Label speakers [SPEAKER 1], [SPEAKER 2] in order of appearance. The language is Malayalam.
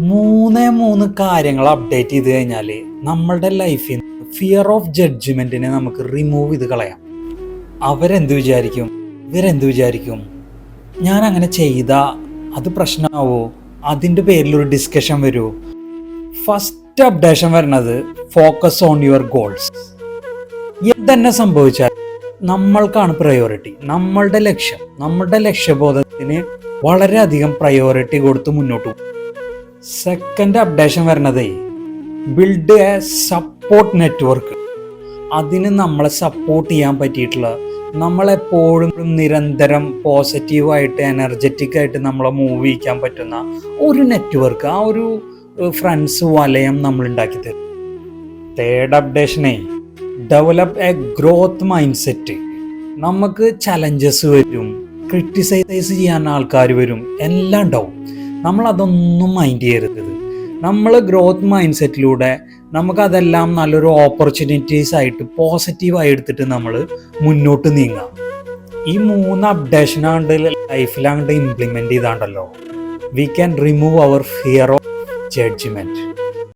[SPEAKER 1] മൂന്ന് കാര്യങ്ങൾ അപ്ഡേറ്റ് ചെയ്ത് കഴിഞ്ഞാൽ നമ്മളുടെ ലൈഫിൽ ഫിയർ ഓഫ് ജഡ്ജ്മെന്റിനെ നമുക്ക് റിമൂവ് ചെയ്ത് കളയാം. അവരെന്ത് വിചാരിക്കും, ഇവരെന്ത് വിചാരിക്കും, ഞാൻ അങ്ങനെ ചെയ്താൽ അത് പ്രശ്നമാവോ, അതിൻ്റെ പേരിലൊരു ഡിസ്കഷൻ വരുമോ? ഫസ്റ്റ് അപ്ഡേഷൻ വരുന്നത് ഫോക്കസ് ഓൺ യുവർ ഗോൾസ്. എന്തെന്നെ സംഭവിച്ചാൽ നമ്മൾക്കാണ് പ്രയോറിറ്റി. നമ്മളുടെ ലക്ഷ്യബോധത്തിന് വളരെയധികം പ്രയോറിറ്റി കൊടുത്ത് മുന്നോട്ട് പോകും. സെക്കൻഡ് അപ്ഡേഷൻ വരുന്നതേ ബിൽഡ് എ സപ്പോർട്ട് നെറ്റ്വർക്ക്. അതിന് നമ്മളെ സപ്പോർട്ട് ചെയ്യാൻ പറ്റിയിട്ടുള്ള, നമ്മളെപ്പോഴും നിരന്തരം പോസിറ്റീവായിട്ട് എനർജറ്റിക് ആയിട്ട് നമ്മളെ മൂവ് ചെയ്യിക്കാൻ പറ്റുന്ന ഒരു നെറ്റ്വർക്ക്, ആ ഒരു ഫ്രണ്ട്സ് വലയം നമ്മൾ ഉണ്ടാക്കി തരും. തേർഡ് അപ്ഡേഷനെ develop a growth mindset. നമുക്ക് ചലഞ്ചസ് വരും, ക്രിട്ടിസൈസ് ചെയ്യാൻ ആൾക്കാർ വരും, എല്ലാം ഉണ്ടാവും. നമ്മളതൊന്നും മൈൻഡ് ചെയ്യരുത്. നമ്മൾ ഗ്രോത്ത് മൈൻഡ് സെറ്റിലൂടെ നമുക്കതെല്ലാം നല്ലൊരു ഓപ്പർച്യൂണിറ്റീസ് ആയിട്ട് പോസിറ്റീവായി എടുത്തിട്ട് നമ്മൾ മുന്നോട്ട് നീങ്ങാം. ഈ 3 അപ്ഡേഷനാണ്ട് ലൈഫിലാണ്ട് ഇംപ്ലിമെൻ്റ് ചെയ്താണ്ടല്ലോ, we can remove our fear of judgement.